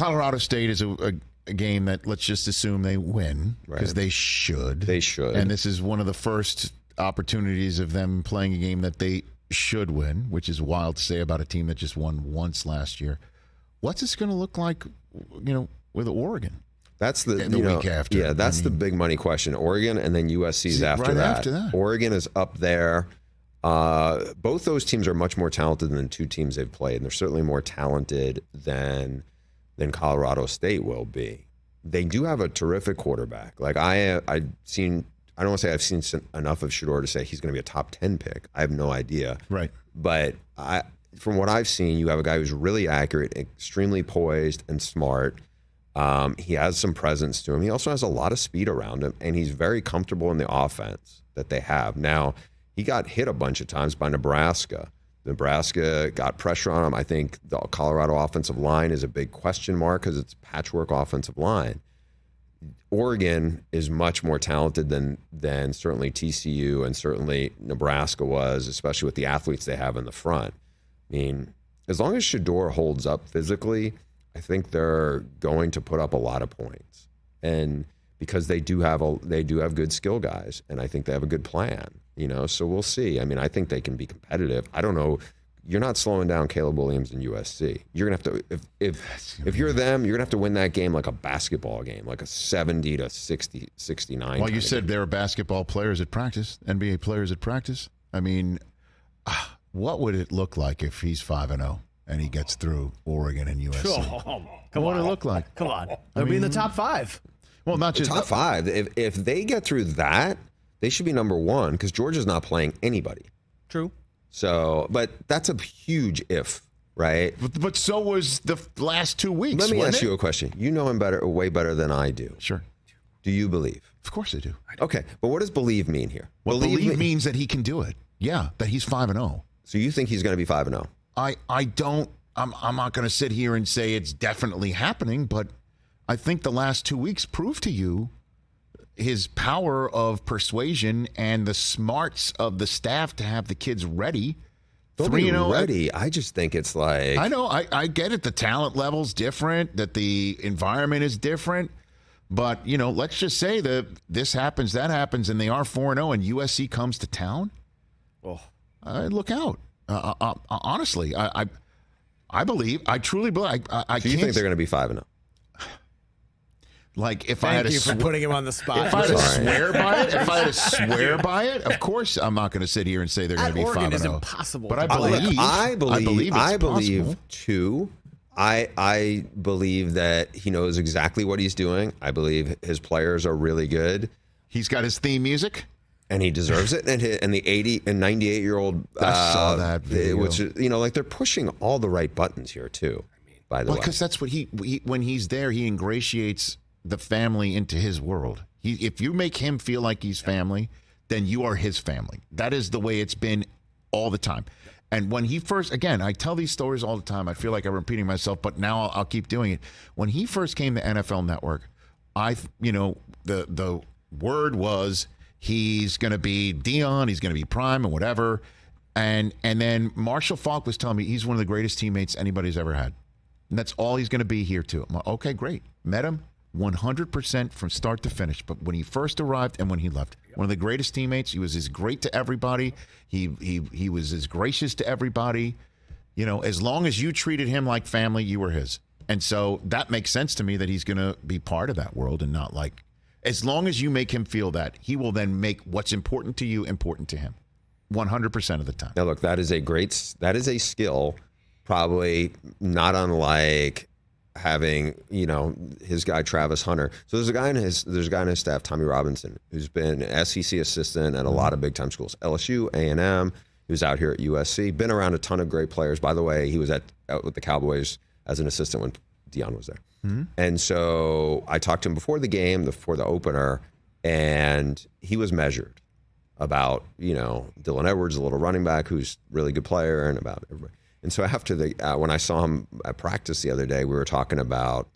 Colorado State is a game that let's just assume they win because they should. They should. And this is one of the first opportunities of them playing a game that they should win, which is wild to say about a team that just won once last year. What's this going to look like, with Oregon? That's the week after. Yeah, that's the big money question. Oregon and then USC's after that. Oregon is up there. Both those teams are much more talented than the two teams they've played, and they're certainly more talented than Colorado State will be. They do have a terrific quarterback. Like I don't want to say I've seen enough of Shedeur to say he's going to be a top 10 pick. I have no idea. Right. But from what I've seen, you have a guy who's really accurate, extremely poised and smart. He has some presence to him. He also has a lot of speed around him, and he's very comfortable in the offense that they have. Now, he got hit a bunch of times by Nebraska. Nebraska got pressure on him. I think the Colorado offensive line is a big question mark because it's a patchwork offensive line. Oregon is much more talented than certainly TCU and certainly Nebraska was, especially with the athletes they have in the front. I mean, as long as Shedeur holds up physically, I think they're going to put up a lot of points. And because they do have good skill guys, and I think they have a good plan. So we'll see. I mean, I think they can be competitive. I don't know. You're not slowing down Caleb Williams and USC. You're gonna have to if you're them, you're gonna have to win that game like a basketball game, like a 70 to 60, 69. Well, you said there are basketball players at practice, NBA players at practice. I mean, what would it look like if he's 5-0 and he gets through Oregon and USC? What would it look like? Come on, they'll be in the top 5. Well, not just top 5. If they get through that, they should be number 1 because Georgia's not playing anybody. True. So, but that's a huge if, right? But so was the last 2 weeks. Let me ask you a question. You know him way better than I do. Sure. Do you believe? Of course I do. Okay, but what does believe mean here? Well, believe means that he can do it. Yeah, that he's 5-0. So you think he's going to be 5-0? I don't. I'm not going to sit here and say it's definitely happening, but I think the last 2 weeks proved to you his power of persuasion and the smarts of the staff to have the kids ready. They'll be ready. I just think it's like... I know. I get it. The talent level's different, that the environment is different. But, let's just say that this happens, that happens, and they are 4-0 and USC comes to town. Oh, look out. Honestly, I truly believe. So you think they're going to be 5-0? Like if Thank I had you for putting him on the spot. If I had to swear by it, of course I'm not going to sit here and say they're going to be 5-0. Is impossible. But I believe too. I believe that he knows exactly what he's doing. I believe his players are really good. He's got his theme music. And he deserves it. And the 80 and 98-year-old, I saw that video. Which like they're pushing all the right buttons here too. By the way, because that's what he when he's there, he ingratiates the family into his world. If you make him feel like he's family, then you are his family. That is the way it's been all the time. And when he first, again, I tell these stories all the time. I feel like I'm repeating myself, but now I'll keep doing it. When he first came to NFL Network, the word was he's going to be Deion, he's going to be prime and whatever. And then Marshall Faulk was telling me he's one of the greatest teammates anybody's ever had. And that's all he's going to be here too. I'm like, okay, great. Met him 100% from start to finish. But when he first arrived and when he left, one of the greatest teammates. He was as great to everybody. He was as gracious to everybody. As long as you treated him like family, you were his. And so that makes sense to me that he's going to be part of that world and not like, as long as you make him feel that, he will then make what's important to you important to him 100% of the time. Now, look, that is a skill, probably not unlike having, his guy Travis Hunter. So there's a guy in his staff, Tommy Robinson, who's been an SEC assistant at a lot of big time schools, LSU, A&M. He was out here at USC. Been around a ton of great players. By the way, he was out with the Cowboys as an assistant when Deion was there. Mm-hmm. And so I talked to him before the game, before the opener, and he was measured about Dylan Edwards, a little running back who's a really good player, and about everybody. And so after when I saw him at practice the other day, we were talking about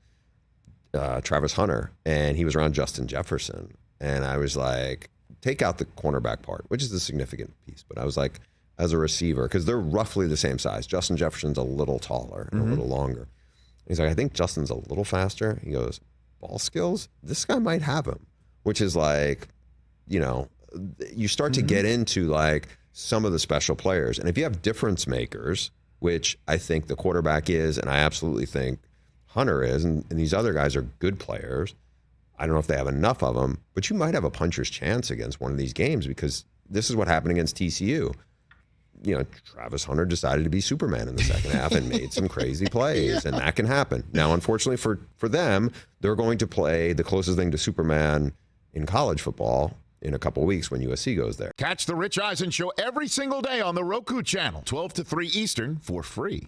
Travis Hunter, and he was around Justin Jefferson. And I was like, take out the cornerback part, which is a significant piece. But I was like, as a receiver, because they're roughly the same size. Justin Jefferson's a little taller and a little longer. He's like, I think Justin's a little faster. He goes, ball skills? This guy might have him, which is like, you know, you start to get into like some of the special players. And if you have difference makers, which I think the quarterback is, and I absolutely think Hunter is, and these other guys are good players. I don't know if they have enough of them, but you might have a puncher's chance against one of these games because this is what happened against TCU. You know, Travis Hunter decided to be Superman in the second half and made some crazy plays, and that can happen. Now, unfortunately for them, they're going to play the closest thing to Superman in college football in a couple weeks when USC goes there. Catch the Rich Eisen Show every single day on the Roku channel, 12 to 3 Eastern, for free.